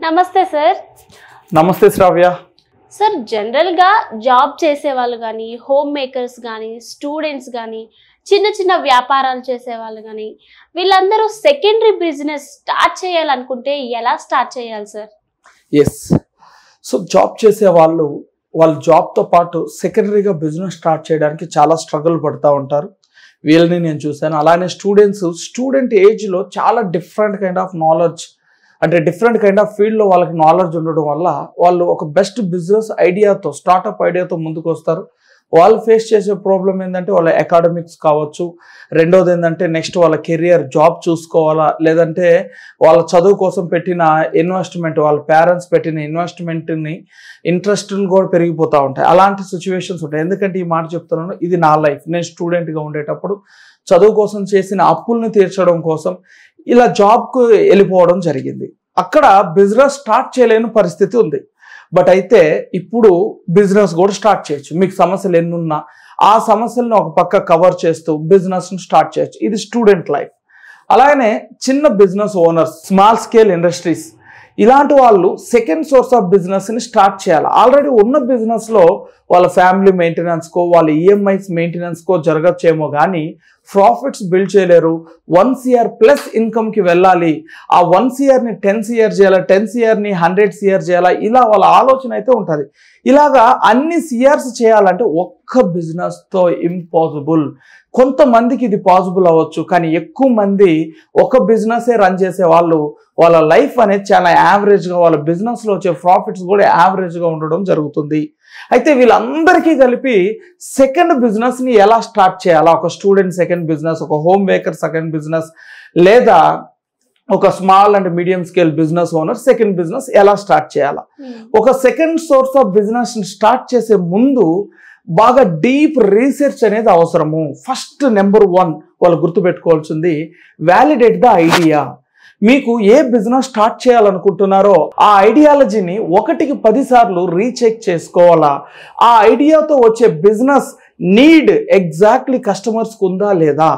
నమస్తే సార్. నమస్తే శ్రావ్య. సార్, జనరల్గా జాబ్ చేసే వాళ్ళు కానీ, హోమ్ మేకర్స్ కానీ, స్టూడెంట్స్ కానీ, చిన్న చిన్న వ్యాపారాలు చేసేవాళ్ళు కానీ, వీళ్ళందరూ సెకండరీ బిజినెస్ స్టార్ట్ చేయాలనుకుంటే ఎలా స్టార్ట్ చేయాలి సార్? ఎస్. సో జాబ్ చేసే వాళ్ళు వాళ్ళ జాబ్తో పాటు సెకండరీగా బిజినెస్ స్టార్ట్ చేయడానికి చాలా స్ట్రగుల్ పడుతూ ఉంటారు. వీళ్ళని నేను చూశాను. అలానే స్టూడెంట్ ఏజ్లో చాలా డిఫరెంట్ కైండ్ ఆఫ్ నాలెడ్జ్, అంటే డిఫరెంట్ కైండ్ ఆఫ్ ఫీల్డ్లో వాళ్ళకి నాలెడ్జ్ ఉండడం వల్ల వాళ్ళు ఒక బెస్ట్ బిజినెస్ ఐడియాతో, స్టార్టప్ ఐడియాతో ముందుకు వస్తారు. వాళ్ళు ఫేస్ చేసే ప్రాబ్లం ఏంటంటే వాళ్ళ అకాడమిక్స్ కావచ్చు, రెండోది ఏంటంటే నెక్స్ట్ వాళ్ళ కెరియర్, జాబ్ చూసుకోవాలా, లేదంటే వాళ్ళ చదువు కోసం పెట్టిన ఇన్వెస్ట్మెంట్, వాళ్ళ పేరెంట్స్ పెట్టిన ఇన్వెస్ట్మెంట్ని ఇంట్రెస్ట్లు కూడా పెరిగిపోతూ ఉంటాయి. అలాంటి సిచ్యువేషన్స్ ఉంటాయి. ఎందుకంటే ఈ మాట చెప్తున్నాను, ఇది నా లైఫ్. నేను స్టూడెంట్గా ఉండేటప్పుడు చదువు కోసం చేసిన అప్పుల్ని తీర్చడం కోసం ఇలా జాబ్కు వెళ్ళిపోవడం జరిగింది. అక్కడ బిజినెస్ స్టార్ట్ చేయలేని పరిస్థితి ఉంది. బట్ అయితే ఇప్పుడు బిజినెస్ కూడా స్టార్ట్ చేయొచ్చు. మీకు సమస్యలు ఎన్నున్నా ఆ సమస్యలను ఒక పక్క కవర్ చేస్తూ బిజినెస్ను స్టార్ట్ చేయొచ్చు. ఇది స్టూడెంట్ లైఫ్. అలాగనే చిన్న business owners, small scale industries, ఇలాంటి వాళ్ళు సెకండ్ సోర్స్ ఆఫ్ బిజినెస్ని స్టార్ట్ చేయాలి. ఆల్రెడీ ఉన్న బిజినెస్లో వాళ్ళ ఫ్యామిలీ మెయింటెనెన్స్కో, వాళ్ళ ఈఎంఐస్ మెయింటెనెన్స్కో జరగచ్చేమో కానీ ప్రాఫిట్స్ బిల్డ్ చేయలేరు. 1 CR ప్లస్ ఇన్కమ్కి వెళ్ళాలి. ఆ 1 CRని 10 CR చేయాలా, 10 CRని 100 CR చేయాలా, ఇలా వాళ్ళ ఆలోచన అయితే ఉంటుంది. ఇలాగా అన్ని సిఆర్స్ చేయాలంటే ఒక్క బిజినెస్తో ఇంపాసిబుల్. కొంతమందికి ఇది పాసిబుల్ అవ్వచ్చు, కానీ ఎక్కువ మంది ఒక బిజినెసే రన్ చేసే వాళ్ళు వాళ్ళ లైఫ్ అనేది చాలా యావరేజ్గా, వాళ్ళ బిజినెస్లో వచ్చే ప్రాఫిట్స్ కూడా యావరేజ్గా ఉండడం జరుగుతుంది. అయితే వీళ్ళందరికీ కలిపి సెకండ్ బిజినెస్ని ఎలా స్టార్ట్ చేయాలా, ఒక స్టూడెంట్ సెకండ్ బిజినెస్, ఒక హోమ్ మేకర్ సెకండ్ బిజినెస్, లేదా ఒక small and medium scale business owner second business ఎలా స్టార్ట్ చేయాలా. ఒక second source of business start చేసే ముందు బాగా డీప్ రీసెర్చ్ అనేది అవసరము. ఫస్ట్ నెంబర్ 1 వాళ్ళు గుర్తుపెట్టుకోవాల్సింది వ్యాలిడేట్ ద ఐడియా. మీకు ఏ బిజినెస్ స్టార్ట్ చేయాలనుకుంటున్నారో ఆ ఐడియాలజీని 1కి 10 సార్లు రీచెక్ చేసుకోవాలా. ఆ ఐడియాతో వచ్చే బిజినెస్ నీడ్ ఎగ్జాక్ట్లీ కస్టమర్స్కి ఉందా లేదా,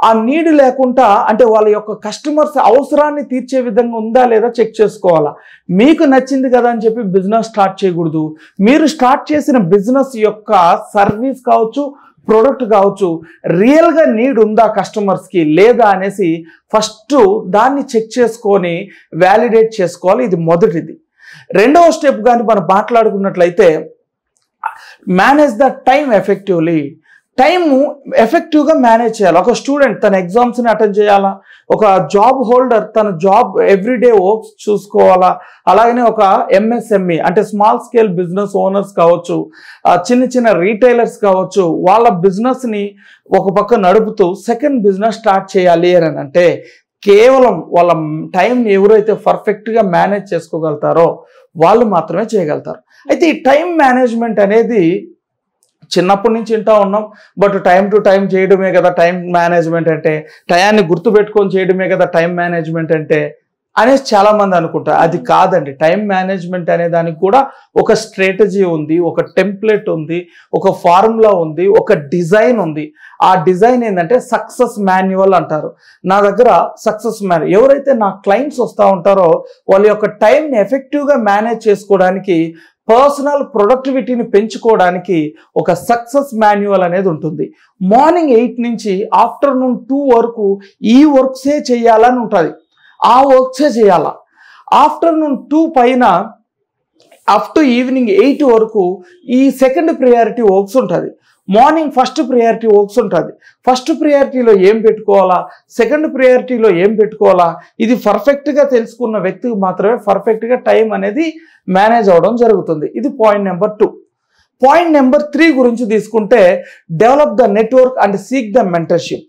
ఆ నీడ్ లేకుండా అంటే వాళ్ళ యొక్క కస్టమర్స్ అవసరాన్ని తీర్చే విధంగా ఉందా లేదా చెక్ చేసుకోవాలా. మీకు నచ్చింది కదా అని చెప్పి బిజినెస్ స్టార్ట్ చేయకూడదు. మీరు స్టార్ట్ చేసిన బిజినెస్ యొక్క సర్వీస్ కావచ్చు, ప్రోడక్ట్ కావచ్చు, రియల్గా నీడ్ ఉందా కస్టమర్స్కి లేదా అనేసి ఫస్ట్ దాన్ని చెక్ చేసుకొని వ్యాలిడేట్ చేసుకోవాలి. ఇది మొదటిది. రెండవ స్టెప్ కానీ మనం మాట్లాడుకున్నట్లయితే manage the time effectively. Time ఎఫెక్టివ్గా మేనేజ్ చేయాలి. ఒక స్టూడెంట్ తన ఎగ్జామ్స్ని అటెండ్ చేయాలా, ఒక జాబ్ హోల్డర్ తన జాబ్ ఎవ్రీడే వర్క్స్ చూసుకోవాలా, అలాగనే ఒక ఎంఎస్ఎంఈ అంటే స్మాల్ స్కేల్ బిజినెస్ ఓనర్స్ కావచ్చు, చిన్న చిన్న రీటైలర్స్ కావచ్చు, వాళ్ళ బిజినెస్ని ఒక పక్క నడుపుతూ సెకండ్ బిజినెస్ స్టార్ట్ చేయాలి అని అంటే కేవలం వాళ్ళ టైంని ఎవరైతే పర్ఫెక్ట్గా మేనేజ్ చేసుకోగలుగుతారో వాళ్ళు మాత్రమే చేయగలుగుతారు. అయితే ఈ టైం మేనేజ్మెంట్ అనేది చిన్నప్పటి నుంచి వింటూ ఉన్నాం. బట్ టైం టు టైం చేయడమే కదా టైం మేనేజ్మెంట్ అంటే, టయాన్ని గుర్తుపెట్టుకొని చేయడమే కదా టైం మేనేజ్మెంట్ అంటే అనేసి చాలామంది అనుకుంటారు. అది కాదండి. టైం మేనేజ్మెంట్ అనే దానికి కూడా ఒక స్ట్రాటజీ ఉంది, ఒక టెంప్లెట్ ఉంది, ఒక ఫార్ములా ఉంది, ఒక డిజైన్ ఉంది. ఆ డిజైన్ ఏంటంటే సక్సెస్ మాన్యువల్ అంటారు. నా దగ్గర సక్సెస్ మాన్యువల్, ఎవరైతే నా క్లయింట్స్ వస్తూ ఉంటారో వాళ్ళ యొక్క టైంని ఎఫెక్టివ్గా మేనేజ్ చేసుకోవడానికి, పర్సనల్ ప్రొడక్టివిటీని పెంచుకోవడానికి ఒక సక్సెస్ మాన్యువల్ అనేది ఉంటుంది. మార్నింగ్ 8 నుంచి ఆఫ్టర్నూన్ 2 వరకు ఈ వర్క్సే చేయాలని ఉంటుంది. ఆ వర్క్సే చేయాలా. ఆఫ్టర్నూన్ 2 పైన అప్ టు ఈవినింగ్ 8 వరకు ఈ సెకండ్ ప్రియారిటీ వర్క్స్ ఉంటుంది. మార్నింగ్ ఫస్ట్ ప్రియారిటీ వర్క్స్ ఉంటుంది. ఫస్ట్ ప్రియారిటీలో ఏం పెట్టుకోవాలా, సెకండ్ ప్రియారిటీలో ఏం పెట్టుకోవాలా, ఇది పర్ఫెక్ట్గా తెలుసుకున్న వ్యక్తికి మాత్రమే పర్ఫెక్ట్గా టైం అనేది మేనేజ్ అవ్వడం జరుగుతుంది. ఇది పాయింట్ నెంబర్ 2. పాయింట్ నెంబర్ 3 గురించి తీసుకుంటే develop the network and seek the mentorship.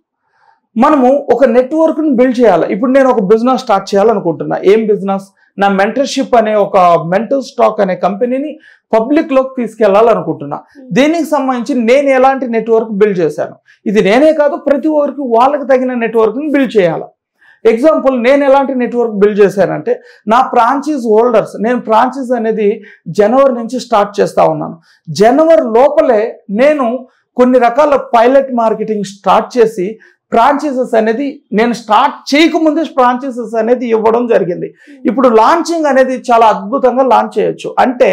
మనము ఒక నెట్వర్క్ని బిల్డ్ చేయాలి. ఇప్పుడు నేను ఒక బిజినెస్ స్టార్ట్ చేయాలనుకుంటున్నా. ఏం బిజినెస్? నా మెంటర్షిప్ అనే ఒక మెంటల్ స్టాక్ అనే కంపెనీని పబ్లిక్లోకి తీసుకెళ్లాలనుకుంటున్నా. దీనికి సంబంధించి నేను ఎలాంటి నెట్వర్క్ బిల్డ్ చేశాను, ఇది నేనే కాదు ప్రతి ఒక్కరికి వాళ్ళకి తగిన నెట్వర్క్ని బిల్డ్ చేయాలి. ఎగ్జాంపుల్, నేను ఎలాంటి నెట్వర్క్ బిల్డ్ చేశానంటే నా ఫ్రాంచైజ్ హోల్డర్స్, నేను ఫ్రాంచైజ్ అనేది జనవరి నుంచి స్టార్ట్ చేస్తూ ఉన్నాను. జనవరి లోపలే నేను కొన్ని రకాల పైలట్ మార్కెటింగ్ స్టార్ట్ చేసి ఫ్రాంచైజెస్ అనేది నేను స్టార్ట్ చేయకముందే ఫ్రాంచైజెస్ అనేది ఇవ్వడం జరిగింది. ఇప్పుడు లాంచింగ్ అనేది చాలా అద్భుతంగా లాంచ్ చేయొచ్చు. అంటే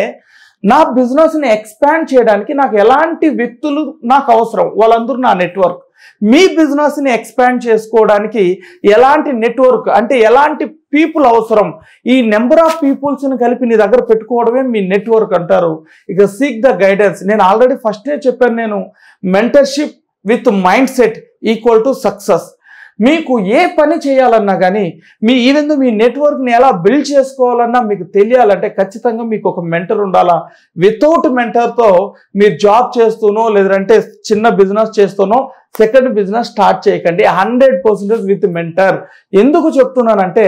నా బిజినెస్ని ఎక్స్పాండ్ చేయడానికి నాకు ఎలాంటి వ్యక్తులు నాకు అవసరం, వాళ్ళందరూ నా నెట్వర్క్. మీ బిజినెస్ని ఎక్స్పాండ్ చేసుకోవడానికి ఎలాంటి నెట్వర్క్ అంటే ఎలాంటి పీపుల్ అవసరం, ఈ నెంబర్ ఆఫ్ పీపుల్స్ని కలిపి నీ దగ్గర పెట్టుకోవడమే మీ నెట్వర్క్ అంటారు. ఇక సీక్ ద గైడెన్స్. నేను ఆల్రెడీ ఫస్టే చెప్పాను, నేను mentorship with mind set equal to success. మీకు ఏ పని చేయాలన్నా కానీ ఈవెన్ మీ నెట్వర్క్ని ఎలా బిల్డ్ చేసుకోవాలన్నా మీకు తెలియాలంటే ఖచ్చితంగా మీకు ఒక మెంటర్ ఉండాలా. వితౌట్ మెంటర్తో మీరు జాబ్ చేస్తూనో లేదంటే చిన్న బిజినెస్ చేస్తూనో సెకండ్ బిజినెస్ స్టార్ట్ చేయకండి. 100% విత్ మెంటర్. ఎందుకు చెప్తున్నానంటే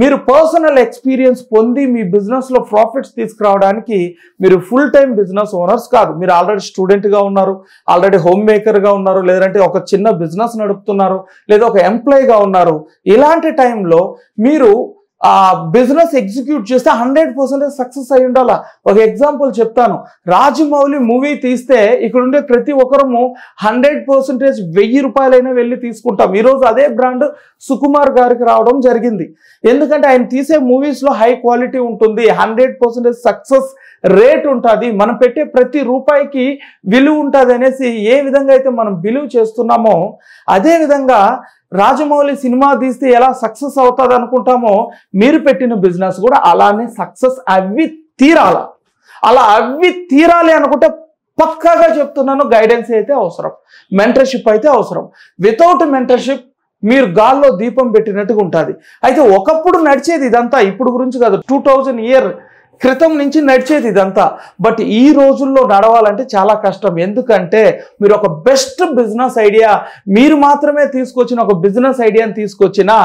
మీరు పర్సనల్ ఎక్స్పీరియన్స్ పొంది మీ బిజినెస్లో ప్రాఫిట్స్ తీసుకురావడానికి మీరు ఫుల్ టైం బిజినెస్ ఓనర్స్ కాదు. మీరు ఆల్రెడీ స్టూడెంట్గా ఉన్నారు, ఆల్రెడీ హోమ్ మేకర్గా ఉన్నారు, లేదంటే ఒక చిన్న బిజినెస్ నడుపుతున్నారు, లేదా ఒక ఎంప్లాయీగా ఉన్నారు. ఇలాంటి టైంలో మీరు బిజినెస్ ఎగ్జిక్యూట్ చేస్తే 100% సక్సెస్ అయి ఉండాలా. ఒక ఎగ్జాంపుల్ చెప్తాను. రాజమౌళి మూవీ తీస్తే ఇక్కడ ఉండే ప్రతి ఒక్కరము 100% 1000 రూపాయలైనా వెళ్ళి తీసుకుంటాం. ఈరోజు అదే బ్రాండ్ సుకుమార్ గారికి రావడం జరిగింది. ఎందుకంటే ఆయన తీసే మూవీస్లో హై క్వాలిటీ ఉంటుంది, 100% సక్సెస్ రేట్ ఉంటుంది, మనం పెట్టే ప్రతి రూపాయికి విలువ ఉంటుంది అనేసి ఏ విధంగా అయితే మనం బిలీవ్ చేస్తున్నామో అదే విధంగా రాజమౌళి సినిమా తీస్తే ఎలా సక్సెస్ అవుతుంది అనుకుంటామో మీరు పెట్టిన బిజినెస్ కూడా అలానే సక్సెస్ అవి తీరాల. అలా అవి తీరాలి అనుకుంటే పక్కాగా చెప్తున్నాను, గైడెన్స్ అయితే అవసరం, మెంటర్షిప్ అయితే అవసరం. వితౌట్ మెంటర్షిప్ మీరు గాల్లో దీపం పెట్టినట్టుగా ఉంటుంది. అయితే ఒకప్పుడు నడిచేది ఇదంతా, ఇప్పుడు గురించి కాదు, 2000 ఇయర్ క్రితం నుంచి నడిచేది ఇదంతా. బట్ ఈ రోజుల్లో నడవాలంటే చాలా కష్టం. ఎందుకంటే మీరు ఒక బెస్ట్ బిజినెస్ ఐడియా మీరు మాత్రమే తీసుకొచ్చిన ఒక బిజినెస్ ఐడియాని తీసుకొచ్చినా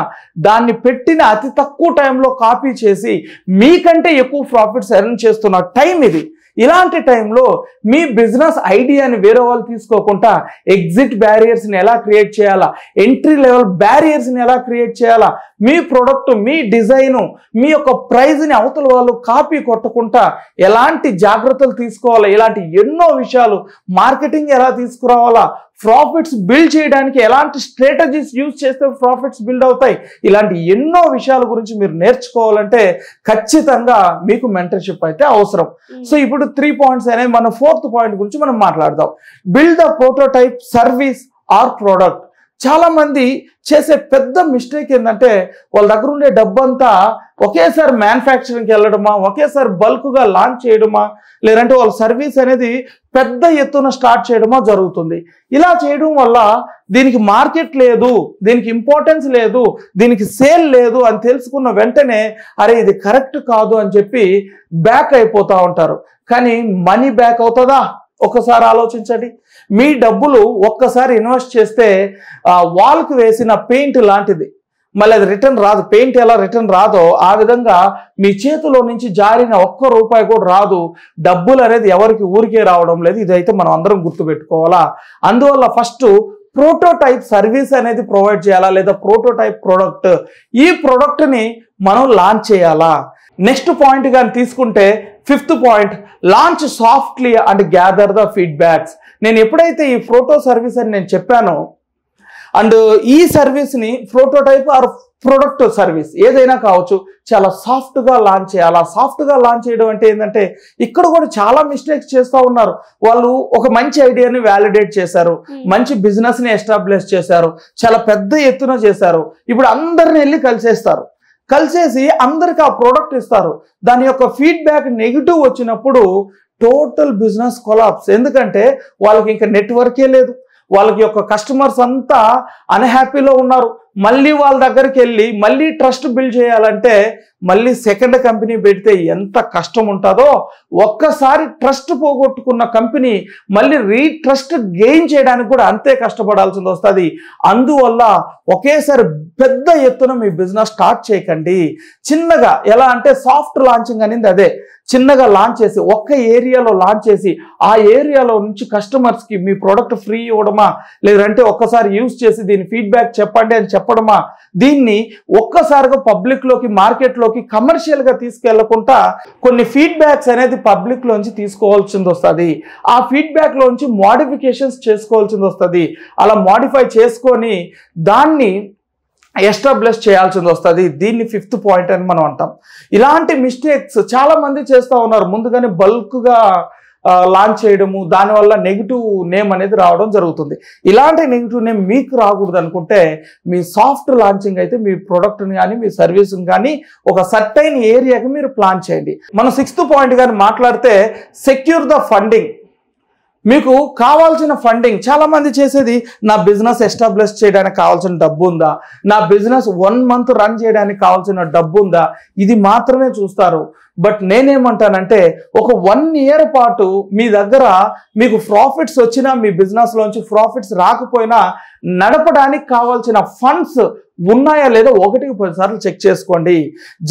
దాన్ని పెట్టిన అతి తక్కువ టైంలో కాపీ చేసి మీకంటే ఎక్కువ ప్రాఫిట్స్ ఎర్న్ చేస్తున్న టైం ఇది. ఇలాంటి టైంలో మీ బిజినెస్ ఐడియాని వేరే వాళ్ళు తీసుకోకుండా ఎగ్జిట్ బ్యారియర్స్ని ఎలా క్రియేట్ చేయాలా, ఎంట్రీ లెవెల్ బ్యారియర్స్ని ఎలా క్రియేట్ చేయాలా, మీ ప్రొడక్ట్, మీ డిజైను, మీ యొక్క ప్రైజ్ని అవతల వాళ్ళు కాపీ కొట్టకుండా ఎలాంటి జాగ్రత్తలు తీసుకోవాలా, ఇలాంటి ఎన్నో విషయాలు, మార్కెటింగ్ ఎలా తీసుకురావాలా, ప్రాఫిట్స్ బిల్డ్ చేయడానికి ఎలాంటి స్ట్రాటజీస్ యూజ్ చేస్తే ప్రాఫిట్స్ బిల్డ్ అవుతాయి, ఇలాంటి ఎన్నో విషయాల గురించి మీరు నేర్చుకోవాలంటే ఖచ్చితంగా మీకు మెంటర్షిప్ అయితే అవసరం. సో ఇప్పుడు 3 పాయింట్స్ అనేవి మన 4th పాయింట్ గురించి మనం మాట్లాడదాం. Build the prototype service or product. చాలా మంది చేసే పెద్ద మిస్టేక్ ఏంటంటే వాళ్ళ దగ్గర ఉండే డబ్బంతా ఒకేసారి మ్యానుఫ్యాక్చరింగ్కి వెళ్ళడమా, ఒకేసారి బల్క్గా లాంచ్ చేయడమా, లేదంటే వాళ్ళ సర్వీస్ అనేది పెద్ద ఎత్తున స్టార్ట్ చేయడమా జరుగుతుంది. ఇలా చేయడం వల్ల దీనికి మార్కెట్ లేదు, దీనికి ఇంపార్టెన్స్ లేదు, దీనికి సేల్ లేదు అని తెలుసుకున్న వెంటనే అరే ఇది కరెక్ట్ కాదు అని చెప్పి బ్యాక్ అయిపోతూ ఉంటారు. కానీ మనీ బ్యాక్ అవుతుందా? ఒక్కసారి ఆలోచించండి. మీ డబ్బులు ఒక్కసారి ఇన్వెస్ట్ చేస్తే వాల్కి వేసిన పెయింట్ లాంటిది, మళ్ళీ అది రిటర్న్ రాదు. పెయింట్ ఎలా రిటర్న్ రాదో ఆ విధంగా మీ చేతిలో నుంచి జారిన ఒక్క రూపాయి కూడా రాదు. డబ్బులు అనేది ఎవరికి ఊరికే రావడం లేదు. ఇదైతే మనం అందరం గుర్తుపెట్టుకోవాలా. అందువల్ల ఫస్ట్ ప్రోటోటైప్ సర్వీస్ అనేది ప్రొవైడ్ చేయాలా, లేదా ప్రోటోటైప్ ప్రోడక్ట్, ఈ ప్రోడక్ట్ని మనం లాంచ్ చేయాలా. నెక్స్ట్ పాయింట్ కానీ తీసుకుంటే 5th point, launch softly and gather the feedbacks. నేను ఎప్పుడైతే ఈ ప్రోటో సర్వీస్ అని నేను చెప్పానో అండ్ ఈ సర్వీస్ని ప్రోటోటైప్ ఆర్ ప్రొడక్ట్ సర్వీస్ ఏదైనా కావచ్చు చాలా సాఫ్ట్గా లాంచ్ చేయాలి. సాఫ్ట్గా లాంచ్ చేయడం అంటే ఏంటంటే ఇక్కడ కూడా చాలా మిస్టేక్స్ చేస్తూ ఉన్నారు. వాళ్ళు ఒక మంచి ఐడియాని వ్యాలిడేట్ చేశారు, మంచి బిజినెస్ని ఎస్టాబ్లిష్ చేశారు, చాలా పెద్ద ఎత్తున చేశారు. ఇప్పుడు అందరిని వెళ్ళి కలిసేసి అందరికి ఆ ప్రోడక్ట్ ఇస్తారు. దాని యొక్క ఫీడ్బ్యాక్ నెగిటివ్ వచ్చినప్పుడు టోటల్ బిజినెస్ కొలాప్స్. ఎందుకంటే వాళ్ళకి ఇంకా నెట్వర్కే లేదు, వాళ్ళకి యొక్క కస్టమర్స్ అంతా అన్హ్యాపీలో ఉన్నారు. మళ్ళీ వాళ్ళ దగ్గరికి వెళ్ళి మళ్ళీ ట్రస్ట్ బిల్డ్ చేయాలంటే మళ్ళీ సెకండ్ కంపెనీ పెడితే ఎంత కష్టం ఉంటుందో, ఒక్కసారి ట్రస్ట్ పోగొట్టుకున్న కంపెనీ మళ్ళీ రీట్రస్ట్ గెయిన్ చేయడానికి కూడా అంతే కష్టపడాల్సింది వస్తుంది. అందువల్ల ఒకేసారి పెద్ద ఎత్తున మీ బిజినెస్ స్టార్ట్ చేయకండి. చిన్నగా ఎలా అంటే సాఫ్ట్ లాంచింగ్ అనేది అదే. చిన్నగా లాంచ్ చేసి ఒక్క ఏరియాలో లాంచ్ చేసి ఆ ఏరియాలో నుంచి కస్టమర్స్కి మీ ప్రోడక్ట్ ఫ్రీ ఇవ్వడమా, లేదంటే ఒక్కసారి యూజ్ చేసి దీని ఫీడ్బ్యాక్ చెప్పండి అని చెప్పడమా, దీన్ని ఒక్కసారిగా పబ్లిక్లోకి మార్కెట్లోకి కమర్షియల్గా తీసుకెళ్లకుండా కొన్ని ఫీడ్బ్యాక్స్ అనేది పబ్లిక్లోంచి తీసుకోవాల్సింది వస్తుంది. ఆ ఫీడ్బ్యాక్లోంచి మోడిఫికేషన్స్ చేసుకోవాల్సింది వస్తుంది. అలా మోడిఫై చేసుకొని దాన్ని ఎస్టాబ్లిష్ చేయాల్సింది వస్తుంది. దీన్ని 5th పాయింట్ అని మనం అంటాం. ఇలాంటి మిస్టేక్స్ చాలా మంది చేస్తూ ఉన్నారు. ముందుగానే బల్క్గా లాంచ్ చేయడము, దానివల్ల నెగిటివ్ నేమ్ అనేది రావడం జరుగుతుంది. ఇలాంటి నెగిటివ్ నేమ్ మీకు రాకూడదు అనుకుంటే మీ సాఫ్ట్ లాంచింగ్ అయితే మీ ప్రోడక్ట్ని కానీ మీ సర్వీస్ని కానీ ఒక సర్టైన్ ఏరియాకి మీరు ప్లాన్ చేయండి. మనం 6th పాయింట్ కానీ మాట్లాడితే సెక్యూర్ ద ఫండింగ్. మీకు కావాల్సిన ఫండింగ్, చాలామంది చేసేది నా బిజినెస్ ఎస్టాబ్లిష్ చేయడానికి కావాల్సిన డబ్బు ఉందా, నా బిజినెస్ 1 month రన్ చేయడానికి కావాల్సిన డబ్బు ఉందా, ఇది మాత్రమే చూస్తారు. బట్ నేనేమంటానంటే ఒక 1 year పాటు మీ దగ్గర మీకు ప్రాఫిట్స్ వచ్చినా, మీ బిజినెస్లోంచి ప్రాఫిట్స్ రాకపోయినా నడపడానికి కావాల్సిన ఫండ్స్ ఉన్నాయా లేదా 1కి 10 సార్లు చెక్ చేసుకోండి.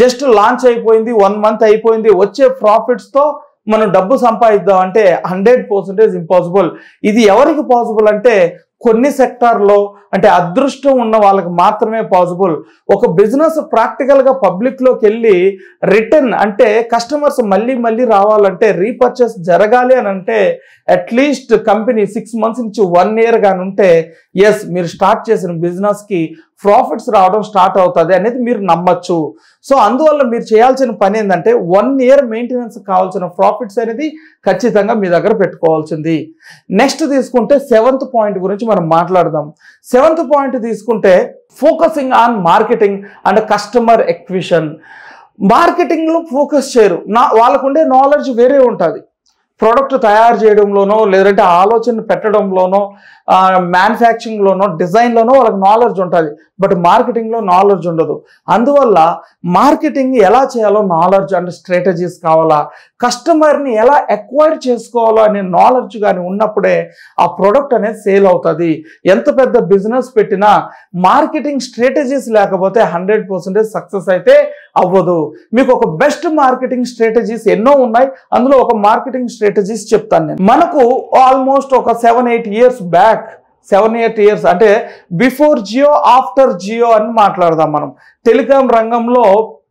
జస్ట్ లాంచ్ అయిపోయింది, 1 month అయిపోయింది, వచ్చే ప్రాఫిట్స్తో మనం డబ్బు సంపాదిద్దాం అంటే 100% ఇంపాసిబుల్. ఇది ఎవరికి పాసిబుల్ అంటే కొన్ని సెక్టార్లో అంటే అదృష్టం ఉన్న వాళ్ళకి మాత్రమే పాసిబుల్. ఒక బిజినెస్ ప్రాక్టికల్గా పబ్లిక్లోకి వెళ్ళి రిటర్న్ అంటే కస్టమర్స్ మళ్ళీ మళ్ళీ రావాలంటే, రీపర్చేస్ జరగాలి అని అంటే అట్లీస్ట్ కంపెనీ 6 months నుంచి 1 year కానీ ఉంటే ఎస్ మీరు స్టార్ట్ చేసిన బిజినెస్కి ప్రాఫిట్స్ రావడం స్టార్ట్ అవుతుంది అనేది మీరు నమ్మచ్చు. సో అందువల్ల మీరు చేయాల్సిన పని ఏంటంటే 1 year మెయింటెనెన్స్ కావాల్సిన ప్రాఫిట్స్ అనేది ఖచ్చితంగా మీ దగ్గర పెట్టుకోవాల్సింది. నెక్స్ట్ తీసుకుంటే 7th పాయింట్ గురించి మనం మాట్లాడదాం. 7th పాయింట్ తీసుకుంటే focusing on marketing and customer acquisition. మార్కెటింగ్లో ఫోకస్ చేయరు, వాళ్ళకుండే నాలెడ్జ్ వేరే ఉంటుంది. ప్రోడక్ట్ తయారు చేయడంలోనో, లేదంటే ఆలోచన పెట్టడంలోనో, మ్యానుఫ్యాక్చరింగ్లోనో, డిజైన్లోనో వాళ్ళకి నాలెడ్జ్ ఉంటుంది. బట్ మార్కెటింగ్లో నాలెడ్జ్ ఉండదు. అందువల్ల మార్కెటింగ్ ఎలా చేయాలో నాలెడ్జ్ అండ్ స్ట్రాటజీస్ కావాలా, కస్టమర్ని ఎలా ఎక్వైర్ చేసుకోవాలో అనే నాలెడ్జ్ కానీ ఉన్నప్పుడే ఆ ప్రోడక్ట్ అనేది సేల్ అవుతుంది. ఎంత పెద్ద బిజినెస్ పెట్టినా మార్కెటింగ్ స్ట్రాటజీస్ లేకపోతే 100% సక్సెస్ అయితే అవ్వదు. మీకు ఒక బెస్ట్ మార్కెటింగ్ స్ట్రాటజీస్ ఎన్నో ఉన్నాయి. అందులో ఒక మార్కెటింగ్ స్ట్రాటజీస్ చెప్తాను నేను. మనకు ఆల్మోస్ట్ ఒక 7-8 years బ్యాక్, 7-8 years అంటే బిఫోర్ జియో ఆఫ్టర్ జియో అని మాట్లాడదాం. మనం టెలికాం రంగంలో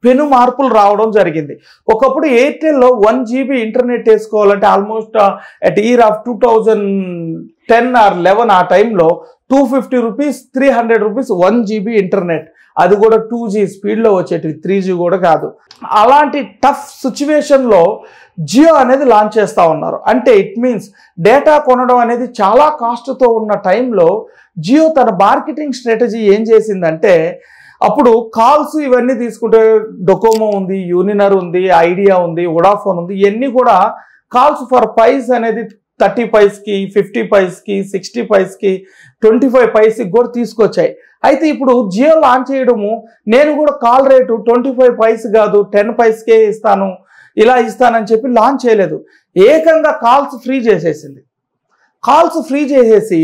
పెను మార్పులు రావడం జరిగింది. ఒకప్పుడు ఎయిర్టెల్లో 1 GB ఇంటర్నెట్ వేసుకోవాలంటే almost at year of 2010 or 11 ఆ టైంలో 250 రూపీస్, 300 రూపీస్ 1 GB ఇంటర్నెట్. అది కూడా 2G స్పీడ్లో వచ్చేటివి, 3G కూడా కాదు. అలాంటి టఫ్ సిచ్యువేషన్లో జియో అనేది లాంచ్ చేస్తూ ఉన్నారు. అంటే ఇట్ మీన్స్ డేటా కొనడం అనేది చాలా కాస్ట్తో ఉన్న టైంలో జియో తన మార్కెటింగ్ స్ట్రాటజీ ఏం చేసిందంటే, అప్పుడు కాల్స్ ఇవన్నీ తీసుకుంటే డొకోమో ఉంది, యూనినర్ ఉంది, ఐడియా ఉంది, వొడాఫోన్ ఉంది. ఇవన్నీ కూడా కాల్స్ ఫర్ పైస్ అనేది 30 పైస్కి, 50 పైస్కి, 60 పైస్కి, 25 పైస్కి కూడా తీసుకొచ్చాయి. అయితే ఇప్పుడు జియో లాంచ్ చేయడము, నేను కూడా కాల్ రేటు 25 పైస్ కాదు 10 పైస్కే ఇస్తాను, ఇలా ఇస్తానని చెప్పి లాంచ్ చేయలేదు. ఏకంగా కాల్స్ ఫ్రీ చేసేసింది. కాల్స్ ఫ్రీ చేసేసి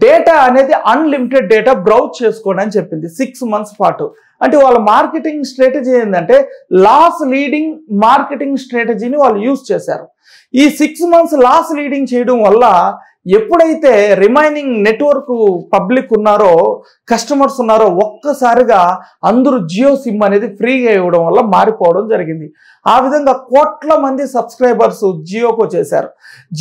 డేటా అనేది అన్లిమిటెడ్ డేటా బ్రౌజ్ చేసుకోండి అని చెప్పింది 6 months పాటు. అంటే వాళ్ళ మార్కెటింగ్ స్ట్రాటజీ ఏంటంటే లాస్ లీడింగ్ మార్కెటింగ్ స్ట్రాటజీని వాళ్ళు యూజ్ చేశారు. ఈ 6 months లాస్ లీడింగ్ చేయడం వల్ల ఎప్పుడైతే రిమైనింగ్ నెట్వర్క్ పబ్లిక్ ఉన్నారో, కస్టమర్స్ ఉన్నారో, ఒక్కసారిగా అందరూ జియో సిమ్ అనేది ఫ్రీగా ఇవ్వడం వల్ల మారిపోవడం జరిగింది. ఆ విధంగా కోట్ల మంది సబ్స్క్రైబర్స్ జియోకి వచ్చేసారు.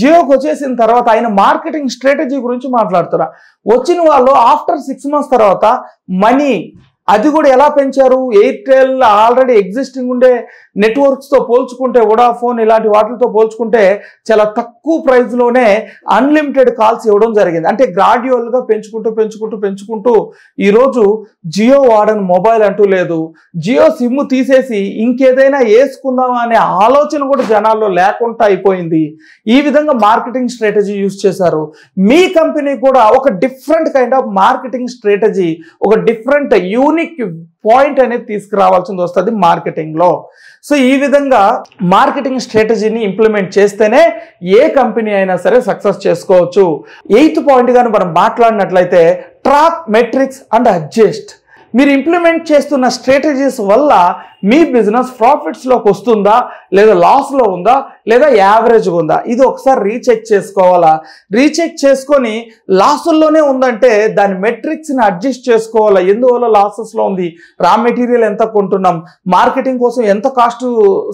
జియోకి వచ్చేసిన తర్వాత ఆయన మార్కెటింగ్ స్ట్రాటజీ గురించి మాట్లాడుతున్నారు. వచ్చిన వాళ్ళు ఆఫ్టర్ 6 months తర్వాత మనీ అది కూడా ఎలా పెంచారు, ఎయిర్టెల్ ఆల్రెడీ ఎగ్జిస్టింగ్ ఉండే నెట్వర్క్స్తో పోల్చుకుంటే, వొడాఫోన్ ఇలాంటి వాటితో పోల్చుకుంటే చాలా తక్కువ ప్రైస్లోనే అన్లిమిటెడ్ కాల్స్ ఇవ్వడం జరిగింది. అంటే గ్రాడ్యువల్గా పెంచుకుంటూ ఈరోజు జియో వాడని మొబైల్ అంటూ లేదు. జియో సిమ్ తీసేసి ఇంకేదైనా వేసుకుందామా అనే ఆలోచన కూడా జనాల్లో లేకుండా అయిపోయింది. ఈ విధంగా మార్కెటింగ్ స్ట్రాటజీ యూజ్ చేశారు. మీ కంపెనీ కూడా ఒక different kind of marketing strategy, ఒక డిఫరెంట్ యూనిక్ పాయింట్ అనేది తీసుకురావాల్సింది వస్తుంది మార్కెటింగ్లో. సో ఈ విధంగా మార్కెటింగ్ స్ట్రాటజీని ఇంప్లిమెంట్ చేస్తేనే ఏ కంపెనీ అయినా సరే సక్సెస్ చేసుకోవచ్చు. 8th పాయింట్ కానీ మనం మాట్లాడినట్లయితే ట్రాక్ మెట్రిక్స్ అండ్ అడ్జస్ట్. మీరు ఇంప్లిమెంట్ చేస్తున్న స్ట్రాటజీస్ వల్ల మీ బిజినెస్ ప్రాఫిట్స్లోకి వస్తుందా, లేదా లాస్లో ఉందా, లేదా యావరేజ్గా ఉందా, ఇది ఒకసారి రీచెక్ చేసుకోవాలా. రీచెక్ చేసుకొని లాసుల్లోనే ఉందంటే దాని మెట్రిక్స్ని అడ్జస్ట్ చేసుకోవాలా. ఎందువల్ల లాసెస్లో ఉంది, రా మెటీరియల్ ఎంత కొంటున్నాం, మార్కెటింగ్ కోసం ఎంత కాస్ట్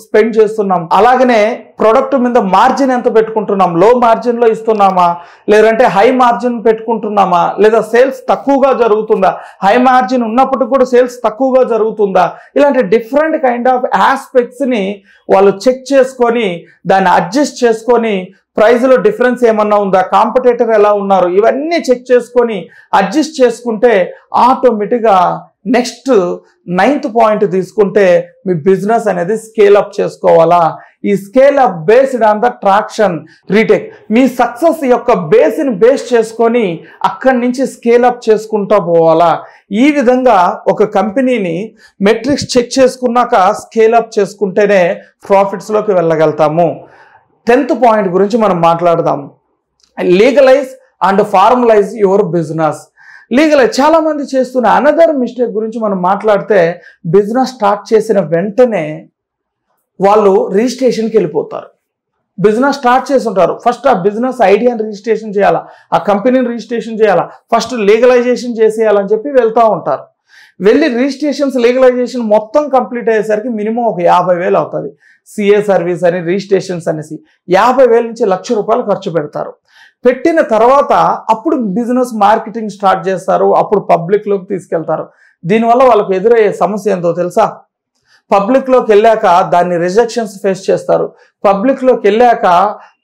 స్పెండ్ చేస్తున్నాం, అలాగనే ప్రొడక్ట్ మీద మార్జిన్ ఎంత పెట్టుకుంటున్నాం, లో మార్జిన్లో ఇస్తున్నామా, లేదంటే హై మార్జిన్ పెట్టుకుంటున్నామా, లేదా సేల్స్ తక్కువగా జరుగుతుందా, హై మార్జిన్ ఉన్నప్పటికీ కూడా సేల్స్ తక్కువగా జరుగుతుందా, ఇలాంటి డిఫరెంట్ కైండ్ ఆఫ్ ఆస్పెక్ట్స్ని వాళ్ళు చెక్ చేసుకొని దాన్ని అడ్జస్ట్ చేసుకొని ప్రైస్లో డిఫరెన్స్ ఏమన్నా ఉందా, కాంపిటేటర్ ఎలా ఉన్నారు, ఇవన్నీ చెక్ చేసుకొని అడ్జస్ట్ చేసుకుంటే ఆటోమేటిక్గా నెక్స్ట్ 9th పాయింట్ తీసుకుంటే మీ బిజినెస్ అనేది స్కేల్ అప్ చేసుకోవాలా. ఈ scale up based on the traction retake. Me success యొక్క బేస్ని బేస్ చేసుకొని అక్కడి నుంచి స్కేల్ అప్ చేసుకుంటూ పోవాలా. ఈ విధంగా ఒక కంపెనీని మెట్రిక్స్ చెక్ చేసుకున్నాక స్కేల్ అప్ చేసుకుంటేనే ప్రాఫిట్స్లోకి వెళ్ళగలుగుతాము. 10th పాయింట్ గురించి మనం మాట్లాడదాం. Legalise and formalise your business. Legalise చాలా మంది చేస్తున్న అనదర్ మిస్టేక్ గురించి మనం మాట్లాడితే, బిజినెస్ స్టార్ట్ చేసిన వెంటనే వాళ్ళు రిజిస్ట్రేషన్కి వెళ్ళిపోతారు. బిజినెస్ స్టార్ట్ చేసి ఉంటారు, ఫస్ట్ ఆ బిజినెస్ ఐడియాని రిజిస్ట్రేషన్ చేయాలా, ఆ కంపెనీని రిజిస్ట్రేషన్ చేయాలా, ఫస్ట్ లీగలైజేషన్ చేసేయాలని చెప్పి వెళ్తూ ఉంటారు. వెళ్ళి రిజిస్ట్రేషన్స్ లీగలైజేషన్ మొత్తం కంప్లీట్ అయ్యేసరికి మినిమం ఒక 50,000 అవుతుంది. సిఏ సర్వీస్ అని, రిజిస్ట్రేషన్స్ అనేసి 50,000 నుంచి ₹1,00,000 ఖర్చు పెడతారు. పెట్టిన తర్వాత అప్పుడు బిజినెస్ మార్కెటింగ్ స్టార్ట్ చేస్తారు, అప్పుడు పబ్లిక్లోకి తీసుకెళ్తారు. దీనివల్ల వాళ్ళకి ఎదురయ్యే సమస్య ఏంటో తెలుసా? పబ్లిక్లోకి వెళ్ళాక దాన్ని రిజెక్షన్స్ ఫేస్ చేస్తారు. పబ్లిక్లోకి వెళ్ళాక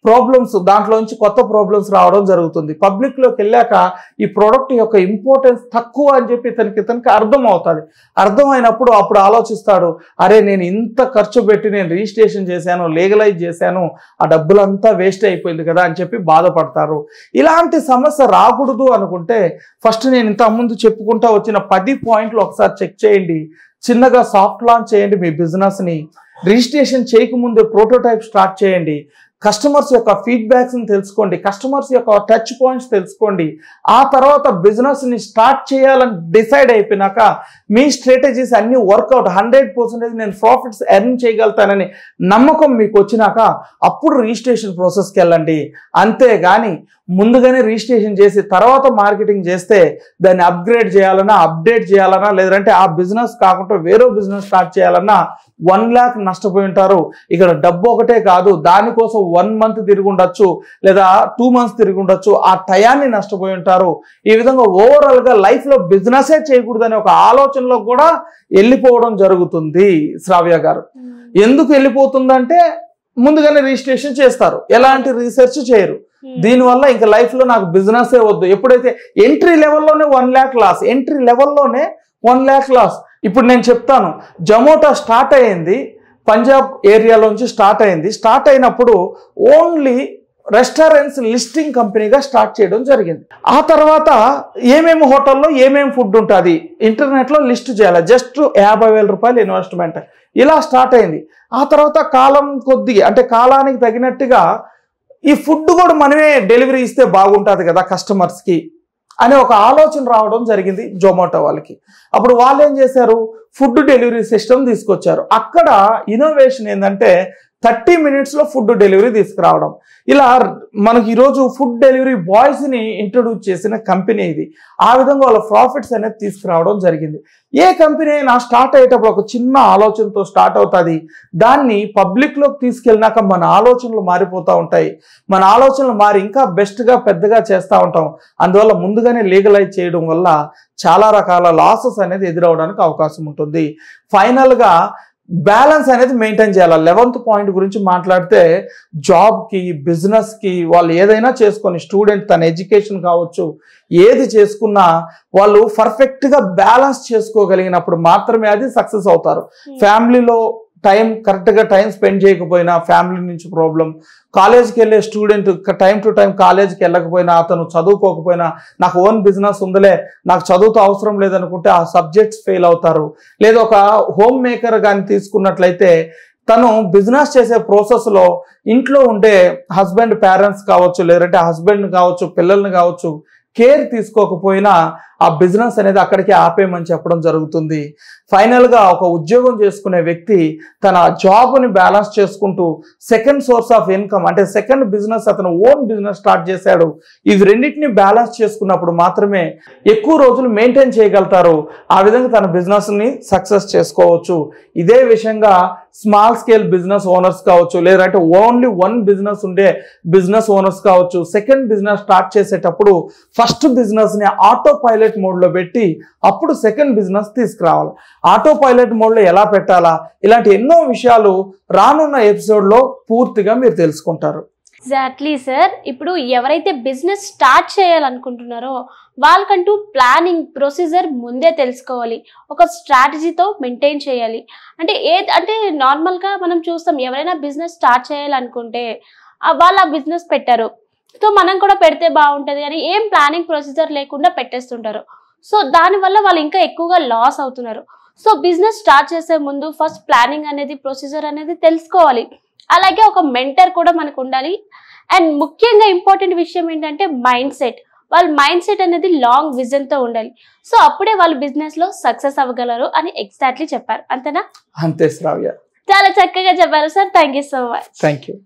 ప్రాబ్లమ్స్, దాంట్లోంచి కొత్త ప్రాబ్లమ్స్ రావడం జరుగుతుంది. పబ్లిక్లోకి వెళ్ళాక ఈ ప్రోడక్ట్ యొక్క ఇంపార్టెన్స్ తక్కువ అని చెప్పి ఇతనికి అర్థం అవుతుంది. అర్థమైనప్పుడు అప్పుడు ఆలోచిస్తాడు, అరే నేను ఇంత ఖర్చు పెట్టి నేను రిజిస్ట్రేషన్ చేశాను, లీగలైజ్ చేశాను, ఆ డబ్బులంతా వేస్ట్ అయిపోయింది కదా అని చెప్పి బాధపడతారు. ఇలాంటి సమస్య రాకూడదు అనుకుంటే ఫస్ట్ నేను ఇంతకుముందు చెప్పుకుంటా వచ్చిన 10 పాయింట్లు ఒకసారి చెక్ చేయండి. చిన్నగా సాఫ్ట్ లాంచ్ చేయండి మీ బిజినెస్ని. రిజిస్ట్రేషన్ చేయకముందే ప్రోటోటైప్ స్టార్ట్ చేయండి. కస్టమర్స్ యొక్క ఫీడ్బ్యాక్స్ని తెలుసుకోండి, కస్టమర్స్ యొక్క టచ్ పాయింట్స్ తెలుసుకోండి. ఆ తర్వాత బిజినెస్ని స్టార్ట్ చేయాలని డిసైడ్ అయిపోయినాక మీ స్ట్రాటజీస్ అన్నీ వర్కౌట్ 100% నేను ప్రాఫిట్స్ ఎర్న్ చేయగలుగుతానని నమ్మకం మీకు వచ్చినాక అప్పుడు రిజిస్ట్రేషన్ ప్రాసెస్కి వెళ్ళండి. అంతేగాని ముందుగానే రిజిస్ట్రేషన్ చేసి తర్వాత మార్కెటింగ్ చేస్తే దాన్ని అప్గ్రేడ్ చేయాలన్నా, అప్డేట్ చేయాలన్నా, లేదంటే ఆ బిజినెస్ కాకుండా వేరే బిజినెస్ స్టార్ట్ చేయాలన్నా 1 lakh నష్టపోయి ఉంటారు. ఇక్కడ డబ్బు ఒకటే కాదు, దానికోసం 1 month తిరిగి ఉండొచ్చు, లేదా 2 months తిరిగి ఉండొచ్చు, ఆ టయాన్ని నష్టపోయి ఉంటారు. ఈ విధంగా ఓవరాల్గా లైఫ్లో బిజినెసే చేయకూడదనే ఒక ఆలోచనలో కూడా వెళ్ళిపోవడం జరుగుతుంది. శ్రావ్య గారు ఎందుకు వెళ్ళిపోతుందంటే ముందుగానే రిజిస్ట్రేషన్ చేస్తారు, ఎలాంటి రీసెర్చ్ చేయరు. దీనివల్ల ఇంకా లైఫ్లో నాకు బిజినెసే వద్దు. ఎప్పుడైతే ఎంట్రీ లెవెల్లోనే 1 lakh లాస్, ఎంట్రీ లెవెల్లోనే 1 lakh లాస్. ఇప్పుడు నేను చెప్తాను, జొమాటో స్టార్ట్ అయ్యింది పంజాబ్ ఏరియాలోంచి స్టార్ట్ అయింది. స్టార్ట్ అయినప్పుడు ఓన్లీ రెస్టారెంట్స్ లిస్టింగ్ కంపెనీగా స్టార్ట్ చేయడం జరిగింది. ఆ తర్వాత ఏమేమి హోటల్లో ఏమేమి ఫుడ్ ఉంటుంది ఇంటర్నెట్లో లిస్ట్ చేయాలి, జస్ట్ ₹50,000 ఇన్వెస్ట్మెంట్, ఇలా స్టార్ట్ అయింది. ఆ తర్వాత కాలం కొద్దిగా, అంటే కాలానికి తగినట్టుగా ఈ ఫుడ్ కూడా మనమే డెలివరీ ఇస్తే బాగుంటుంది కదా కస్టమర్స్కి అనే ఒక ఆలోచన రావడం జరిగింది జొమాటో వాళ్ళకి. అప్పుడు వాళ్ళు ఏం చేశారు, ఫుడ్ డెలివరీ సిస్టమ్ తీసుకొచ్చారు. అక్కడ ఇన్నోవేషన్ ఏంటంటే 30 minutesలో ఫుడ్ డెలివరీ తీసుకురావడం. ఇలా మనకి ఈరోజు ఫుడ్ డెలివరీ బాయ్స్ని ఇంట్రొడ్యూస్ చేసిన కంపెనీ ఇది. ఆ విధంగా వాళ్ళ ప్రాఫిట్స్ అనేది తీసుకురావడం జరిగింది. ఏ కంపెనీ అయినా స్టార్ట్ అయ్యేటప్పుడు ఒక చిన్న ఆలోచనతో స్టార్ట్ అవుతుంది. దాన్ని పబ్లిక్లోకి తీసుకెళ్ళినాక మన ఆలోచనలు మారిపోతూ ఉంటాయి. మన ఆలోచనలు మారి ఇంకా బెస్ట్గా పెద్దగా చేస్తూ ఉంటాం. అందువల్ల ముందుగానే లీగలైజ్ చేయడం వల్ల చాలా రకాల లాసెస్ అనేది ఎదురవడానికి అవకాశం ఉంటుంది. ఫైనల్గా బ్యాలెన్స్ అనేది మెయింటైన్ చేయాలి. 11th పాయింట్ గురించి మాట్లాడితే, జాబ్కి, బిజినెస్కి వాళ్ళు ఏదైనా చేసుకొని, స్టూడెంట్ తన ఎడ్యుకేషన్ కావచ్చు, ఏది చేసుకున్నా వాళ్ళు పర్ఫెక్ట్గా బ్యాలెన్స్ చేసుకోగలిగినప్పుడు మాత్రమే అది సక్సెస్ అవుతారు. ఫ్యామిలీలో కరెక్ట్గా టైం స్పెండ్ చేయకపోయినా ఫ్యామిలీ నుంచి ప్రాబ్లం, కాలేజ్కి వెళ్ళే స్టూడెంట్ టైం టు టైం కాలేజ్కి వెళ్ళకపోయినా, అతను చదువుకోకపోయినా, నాకు ఓన్ బిజినెస్ ఉందిలే, నాకు చదువుతో అవసరం లేదనుకుంటే ఆ సబ్జెక్ట్స్ ఫెయిల్ అవుతారు. లేదా ఒక హోమ్ మేకర్ కానీ తీసుకున్నట్లయితే తను బిజినెస్ చేసే ప్రాసెస్లో ఇంట్లో ఉండే హస్బెండ్ పేరెంట్స్ కావచ్చు, లేదంటే హస్బెండ్ కావచ్చు, పిల్లల్ని కావచ్చు, కేర్ తీసుకోకపోయినా ఆ బిజినెస్ అనేది అక్కడికి ఆపేయమని చెప్పడం జరుగుతుంది. ఫైనల్గా ఒక ఉద్యోగం చేసుకునే వ్యక్తి తన జాబ్ని బ్యాలెన్స్ చేసుకుంటూ సెకండ్ సోర్స్ ఆఫ్ ఇన్కమ్ అంటే సెకండ్ బిజినెస్ అతను ఓన్ బిజినెస్ స్టార్ట్ చేశాడు. ఇవి రెండింటిని బ్యాలెన్స్ చేసుకున్నప్పుడు మాత్రమే ఎక్కువ రోజులు మెయింటైన్ చేయగలుగుతారు. ఆ విధంగా తన బిజినెస్ని సక్సెస్ చేసుకోవచ్చు. ఇదే విషయంగా స్మాల్ స్కేల్ బిజినెస్ ఓనర్స్ కావచ్చు, లేదంటే ఓన్లీ వన్ బిజినెస్ ఉండే బిజినెస్ ఓనర్స్ కావచ్చు, సెకండ్ బిజినెస్ స్టార్ట్ చేసేటప్పుడు ఫస్ట్ బిజినెస్ని ఆటో పైలట్ మోడ్లో పెట్టి అప్పుడు సెకండ్ బిజినెస్ తీసుకురావాలి. ఆటో పైలట్ మోడ్లో ఎలా పెట్టాలా, ఇలాంటి ఎన్నో విషయాలు రానున్న ఎపిసోడ్లో పూర్తిగా మీరు తెలుసుకుంటారు. Exactly sir. ఇప్పుడు ఎవరైతే బిజినెస్ స్టార్ట్ చేయాలనుకుంటున్నారో వాళ్ళకంటూ ప్లానింగ్ ప్రొసీజర్ ముందే తెలుసుకోవాలి. ఒక స్ట్రాటజీతో మెయింటైన్ చేయాలి. అంటే నార్మల్గా మనం చూస్తాం, ఎవరైనా బిజినెస్ స్టార్ట్ చేయాలనుకుంటే వాళ్ళు ఆ బిజినెస్ పెట్టారు, సో మనం కూడా పెడితే బాగుంటుంది అని ఏం ప్లానింగ్ ప్రొసీజర్ లేకుండా పెట్టేస్తుంటారు. సో దానివల్ల వాళ్ళు ఇంకా ఎక్కువగా లాస్ అవుతున్నారు. సో బిజినెస్ స్టార్ట్ చేసే ముందు ఫస్ట్ ప్లానింగ్ అనేది ప్రొసీజర్ అనేది తెలుసుకోవాలి. అలాగే ఒక మెంటర్ కూడా మనకు ఉండాలి. అండ్ ముఖ్యంగా ఇంపార్టెంట్ విషయం ఏంటంటే మైండ్ సెట్. వాళ్ళ మైండ్ సెట్ అనేది లాంగ్ విజన్తో ఉండాలి. సో అప్పుడే వాళ్ళు బిజినెస్లో సక్సెస్ అవ్వగలరు అని ఎగ్జాక్ట్లీ చెప్పారు. అంతేనా? అంతే శ్రావ్య, చాలా చక్కగా చెప్పారు sir. Thank you so much. Thank you.